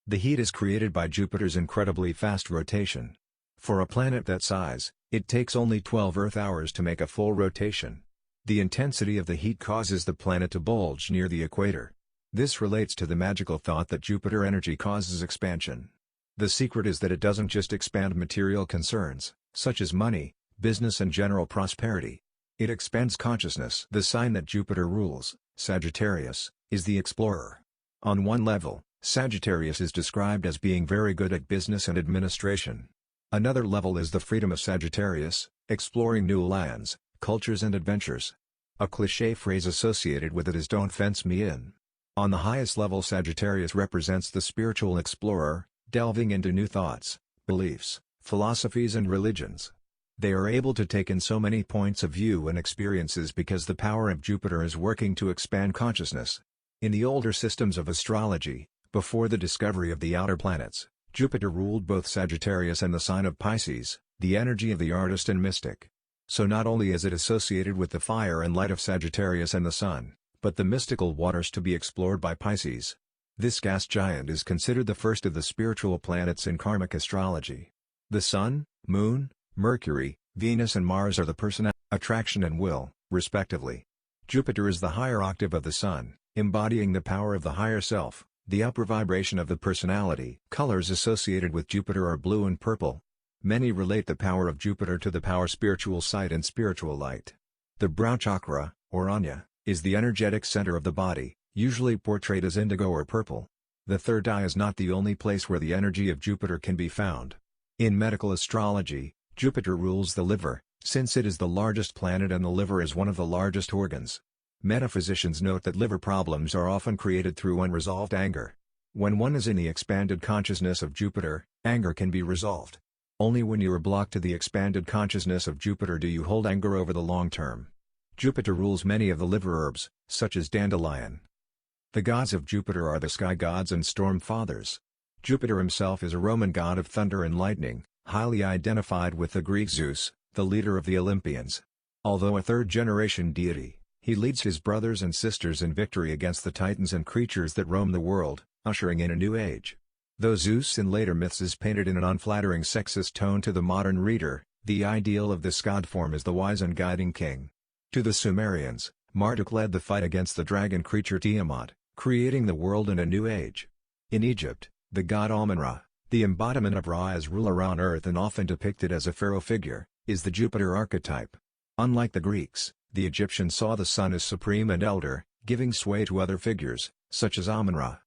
The heat is created by Jupiter's incredibly fast rotation. For a planet that size, it takes only 12 Earth hours to make a full rotation. The intensity of the heat causes the planet to bulge near the equator. This relates to the magical thought that Jupiter energy causes expansion. The secret is that it doesn't just expand material concerns, such as money, business and general prosperity. It expands consciousness. The sign that Jupiter rules, Sagittarius, is the explorer. On one level, Sagittarius is described as being very good at business and administration. Another level is the freedom of Sagittarius, exploring new lands, cultures and adventures. A cliché phrase associated with it is "don't fence me in." On the highest level, Sagittarius represents the spiritual explorer, delving into new thoughts, beliefs, philosophies and religions. They are able to take in so many points of view and experiences because the power of Jupiter is working to expand consciousness. In the older systems of astrology, before the discovery of the outer planets, Jupiter ruled both Sagittarius and the sign of Pisces, the energy of the artist and mystic. So not only is it associated with the fire and light of Sagittarius and the Sun, but the mystical waters to be explored by Pisces. This gas giant is considered the first of the spiritual planets in karmic astrology. The Sun, Moon, Mercury, Venus and Mars are the personality, attraction and will, respectively. Jupiter is the higher octave of the Sun, embodying the power of the higher self, the upper vibration of the personality. Colors associated with Jupiter are blue and purple. Many relate the power of Jupiter to the power spiritual sight and spiritual light. The brow chakra, or Anya, is the energetic center of the body, usually portrayed as indigo or purple. The third eye is not the only place where the energy of Jupiter can be found. In medical astrology, Jupiter rules the liver, since it is the largest planet and the liver is one of the largest organs. Metaphysicians note that liver problems are often created through unresolved anger. When one is in the expanded consciousness of Jupiter, anger can be resolved. Only when you are blocked to the expanded consciousness of Jupiter do you hold anger over the long term. Jupiter rules many of the liver herbs, such as dandelion. The gods of Jupiter are the sky gods and storm fathers. Jupiter himself is a Roman god of thunder and lightning, highly identified with the Greek Zeus, the leader of the Olympians. Although a third-generation deity, he leads his brothers and sisters in victory against the titans and creatures that roam the world, ushering in a new age. Though Zeus in later myths is painted in an unflattering sexist tone to the modern reader, the ideal of this god form is the wise and guiding king. To the Sumerians, Marduk led the fight against the dragon creature Tiamat, creating the world in a new age. In Egypt, the god Amun-Ra, the embodiment of Ra as ruler on earth and often depicted as a pharaoh figure, is the Jupiter archetype. Unlike the Greeks, the Egyptians saw the sun as supreme and elder, giving sway to other figures, such as Amun-Ra.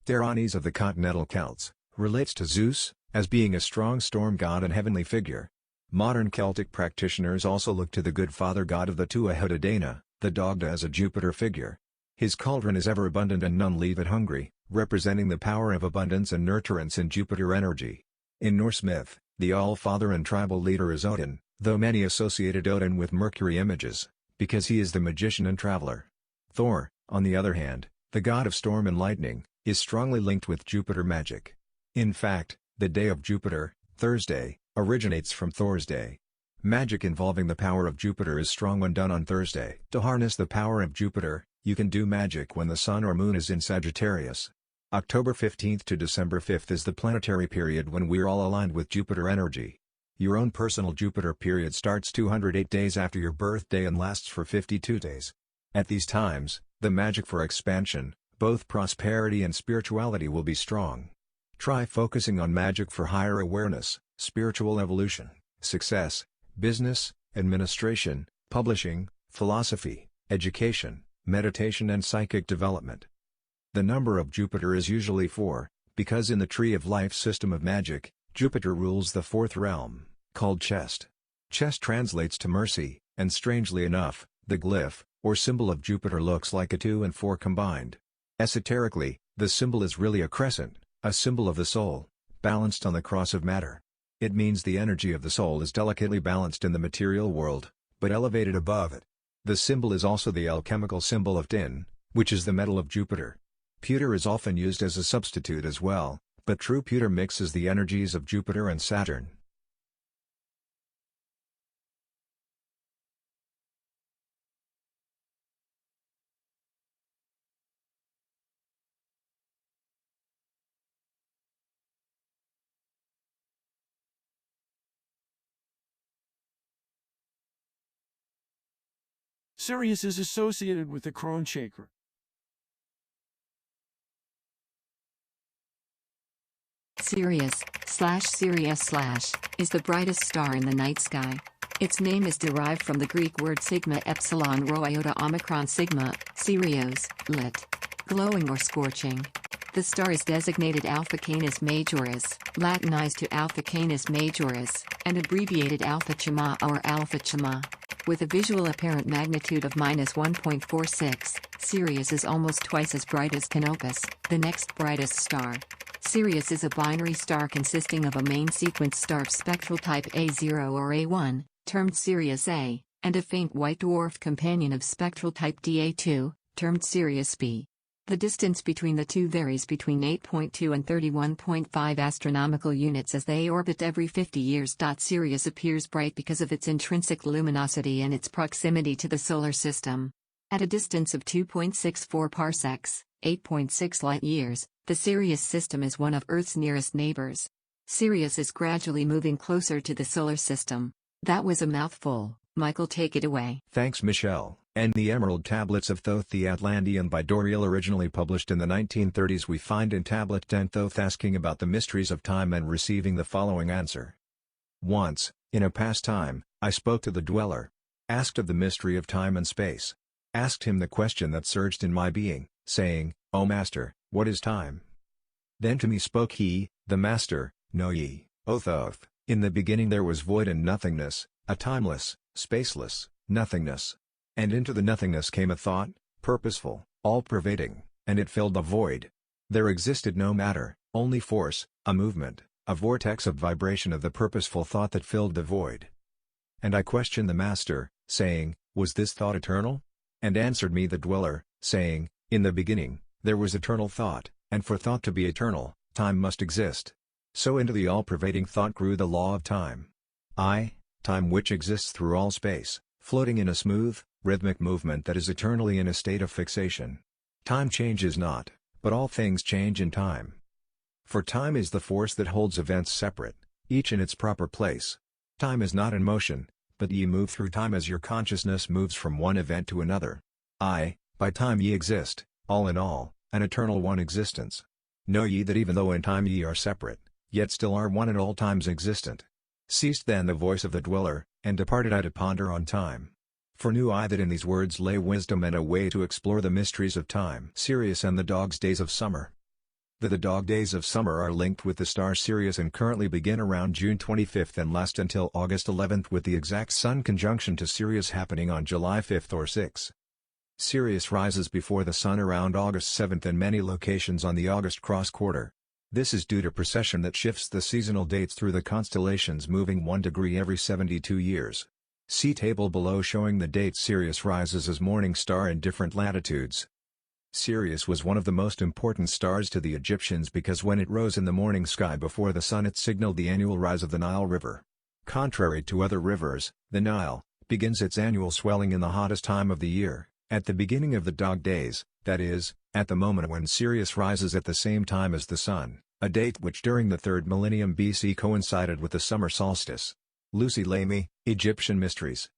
Theronis of the continental Celts relates to Zeus as being a strong storm god and heavenly figure. Modern Celtic practitioners also look to the good father god of the Tuatha De Danann, the Dagda, as a Jupiter figure. His cauldron is ever abundant and none leave it hungry, representing the power of abundance and nurturance in Jupiter energy. In Norse myth, the All-Father and tribal leader is Odin, though many associated Odin with Mercury images, because he is the magician and traveler. Thor, on the other hand, the god of storm and lightning, is strongly linked with Jupiter magic. In fact, the day of Jupiter, Thursday, originates from Thor's day. Magic involving the power of Jupiter is strong when done on Thursday. To harness the power of Jupiter, you can do magic when the Sun or Moon is in Sagittarius. October 15th to December 5th is the planetary period when we're all aligned with Jupiter energy. Your own personal Jupiter period starts 208 days after your birthday and lasts for 52 days. At these times, the magic for expansion, both prosperity and spirituality will be strong. Try focusing on magic for higher awareness, spiritual evolution, success, business, administration, publishing, philosophy, education, meditation and psychic development. The number of Jupiter is usually 4, because in the Tree of Life system of magic, Jupiter rules the 4th realm, called Chest. Chest translates to mercy, and strangely enough, the glyph, or symbol of Jupiter looks like a 2 and 4 combined. Esoterically, the symbol is really a crescent, a symbol of the soul, balanced on the cross of matter. It means the energy of the soul is delicately balanced in the material world, but elevated above it. The symbol is also the alchemical symbol of tin, which is the metal of Jupiter. Pewter is often used as a substitute as well, but true pewter mixes the energies of Jupiter and Saturn. Sirius is associated with the Crown Chakra. Sirius/Sirius/ is the brightest star in the night sky. Its name is derived from the Greek word sigma epsilon rho iota omicron sigma, Sirios, lit. Glowing or scorching. The star is designated Alpha Canis Majoris, Latinized to Alpha Canis Majoris, and abbreviated Alpha Chima or Alpha Chima. With a visual apparent magnitude of -1.46, Sirius is almost twice as bright as Canopus, the next brightest star. Sirius is a binary star consisting of a main sequence star of spectral type A0 or A1, termed Sirius A, and a faint white dwarf companion of spectral type Da2, termed Sirius B. The distance between the two varies between 8.2 and 31.5 astronomical units as they orbit every 50 years. Sirius appears bright because of its intrinsic luminosity and its proximity to the solar system. At a distance of 2.64 parsecs, 8.6 light-years, the Sirius system is one of Earth's nearest neighbors. Sirius is gradually moving closer to the solar system. That was a mouthful. Michael, take it away. Thanks, Michelle. And the Emerald Tablets of Thoth, the Atlantean by Doriel, originally published in the 1930s. We find in Tablet 10 Thoth asking about the mysteries of time and receiving the following answer. Once, in a past time, I spoke to the dweller. Asked of the mystery of time and space. Asked him the question that surged in my being, saying, O Master, what is time? Then to me spoke he, the Master, Know ye, O Thoth, in the beginning there was void and nothingness, a timeless, spaceless, nothingness. And into the nothingness came a thought, purposeful, all-pervading, and it filled the void. There existed no matter, only force, a movement, a vortex of vibration of the purposeful thought that filled the void. And I questioned the Master, saying, was this thought eternal? And answered me the dweller, saying, in the beginning, there was eternal thought, and for thought to be eternal, time must exist. So into the all-pervading thought grew the law of time. Time which exists through all space, floating in a smooth, rhythmic movement that is eternally in a state of fixation. Time changes not, but all things change in time. For time is the force that holds events separate, each in its proper place. Time is not in motion, but ye move through time as your consciousness moves from one event to another. By time ye exist, all in all, an eternal one existence. Know ye that even though in time ye are separate, yet still are one in all times existent. Ceased then the voice of the dweller, and departed I to ponder on time. For knew I that in these words lay wisdom and a way to explore the mysteries of time. Sirius and the Dog's Days of Summer. The dog days of summer are linked with the star Sirius and currently begin around June 25th and last until August 11th, with the exact Sun conjunction to Sirius happening on July 5th or 6th. Sirius rises before the Sun around August 7 in many locations on the August cross-quarter. This is due to precession that shifts the seasonal dates through the constellations, moving 1 degree every 72 years. See table below showing the dates Sirius rises as morning star in different latitudes. Sirius was one of the most important stars to the Egyptians because when it rose in the morning sky before the sun, it signaled the annual rise of the Nile River. Contrary to other rivers, the Nile begins its annual swelling in the hottest time of the year, at the beginning of the dog days, that is, at the moment when Sirius rises at the same time as the sun, a date which during the 3rd millennium BC coincided with the summer solstice. Lucy Lamy, Egyptian Mysteries.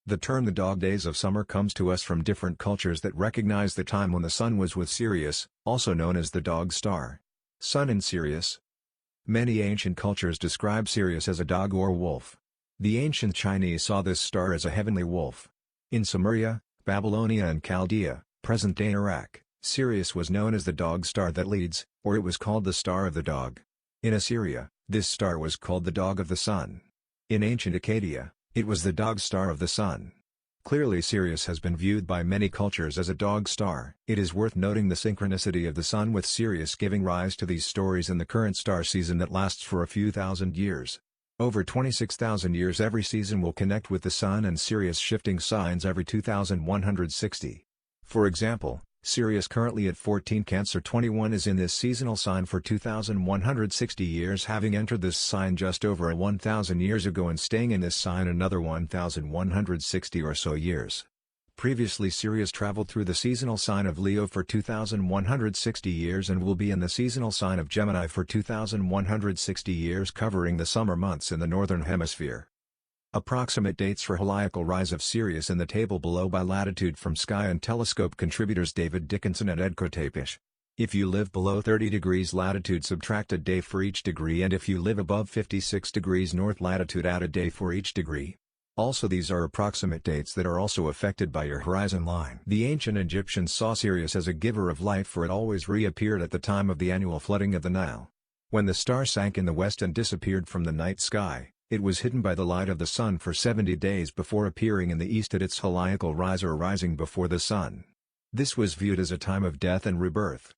The term the dog days of summer comes to us from different cultures that recognize the time when the sun was with Sirius, also known as the dog star. Sun in Sirius. Many ancient cultures describe Sirius as a dog or wolf. The ancient Chinese saw this star as a heavenly wolf. In Sumeria, Babylonia and Chaldea, present-day Iraq, Sirius was known as the dog star that leads, or it was called the star of the dog. In Assyria, this star was called the dog of the sun. In ancient Akkadia, it was the dog star of the sun. Clearly Sirius has been viewed by many cultures as a dog star. It is worth noting the synchronicity of the sun with Sirius giving rise to these stories in the current star season that lasts for a few thousand years. Over 26,000 years every season will connect with the sun and Sirius shifting signs every 2,160. For example, Sirius currently at 14 Cancer 21 is in this seasonal sign for 2,160 years, having entered this sign just over 1,000 years ago and staying in this sign another 1,160 or so years. Previously Sirius traveled through the seasonal sign of Leo for 2,160 years and will be in the seasonal sign of Gemini for 2,160 years, covering the summer months in the northern hemisphere. Approximate dates for heliacal rise of Sirius in the table below by latitude from Sky and Telescope contributors David Dickinson and Ed Kotapish. If you live below 30 degrees latitude, subtract a day for each degree, and if you live above 56 degrees north latitude, add a day for each degree. Also, these are approximate dates that are also affected by your horizon line. The ancient Egyptians saw Sirius as a giver of life, for it always reappeared at the time of the annual flooding of the Nile. When the star sank in the west and disappeared from the night sky, it was hidden by the light of the sun for 70 days before appearing in the east at its heliacal rise, or rising before the sun. This was viewed as a time of death and rebirth.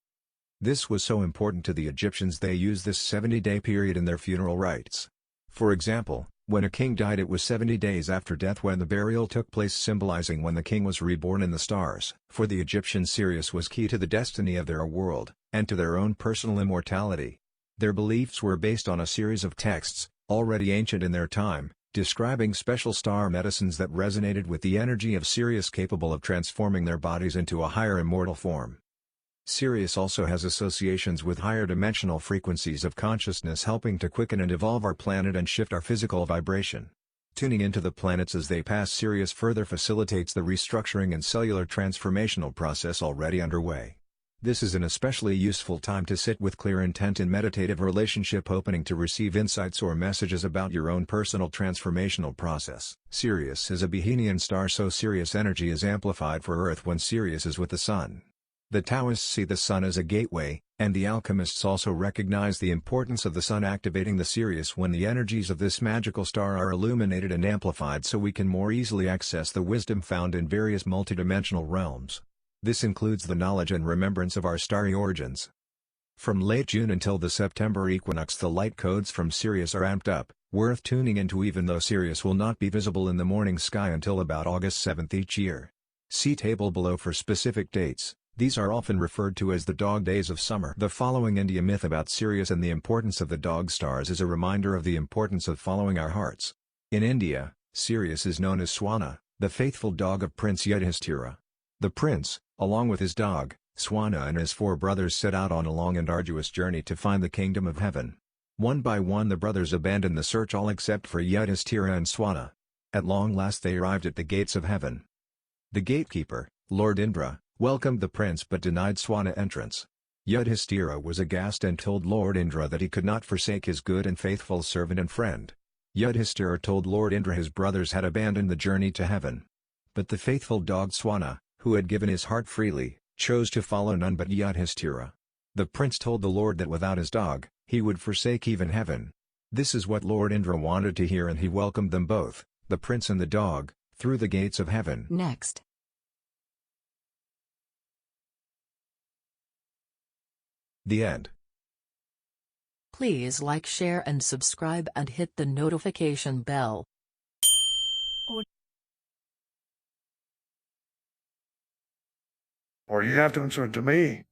This was so important to the Egyptians they used this 70-day period in their funeral rites. For example, when a king died, it was 70 days after death when the burial took place, symbolizing when the king was reborn in the stars. For the Egyptians, Sirius was key to the destiny of their world, and to their own personal immortality. Their beliefs were based on a series of texts, already ancient in their time, describing special star medicines that resonated with the energy of Sirius, capable of transforming their bodies into a higher immortal form. Sirius also has associations with higher dimensional frequencies of consciousness, helping to quicken and evolve our planet and shift our physical vibration. Tuning into the planets as they pass Sirius further facilitates the restructuring and cellular transformational process already underway. This is an especially useful time to sit with clear intent in meditative relationship, hoping to receive insights or messages about your own personal transformational process. Sirius is a Behenian star, so Sirius energy is amplified for Earth when Sirius is with the sun. The Taoists see the sun as a gateway, and the alchemists also recognize the importance of the sun activating the Sirius when the energies of this magical star are illuminated and amplified, so we can more easily access the wisdom found in various multidimensional realms. This includes the knowledge and remembrance of our starry origins. From late June until the September equinox, the light codes from Sirius are amped up, worth tuning into even though Sirius will not be visible in the morning sky until about August 7 each year. See table below for specific dates. These are often referred to as the dog days of summer. The following India myth about Sirius and the importance of the dog stars is a reminder of the importance of following our hearts. In India, Sirius is known as Swana, the faithful dog of Prince Yudhishthira. The prince, along with his dog, Swana, and his 4 brothers set out on a long and arduous journey to find the kingdom of heaven. One by one the brothers abandoned the search, all except for Yudhishthira and Swana. At long last they arrived at the gates of heaven. The gatekeeper, Lord Indra, welcomed the prince but denied Swana entrance. Yudhishthira was aghast and told Lord Indra that he could not forsake his good and faithful servant and friend. Yudhishthira told Lord Indra his brothers had abandoned the journey to heaven. But the faithful dog Swana, who had given his heart freely, chose to follow none but Yudhishthira. The prince told the Lord that without his dog, he would forsake even heaven. This is what Lord Indra wanted to hear, and he welcomed them both, the prince and the dog, through the gates of heaven. Next. The end. Please like, share and subscribe and hit the notification bell. Or you have to answer it to me.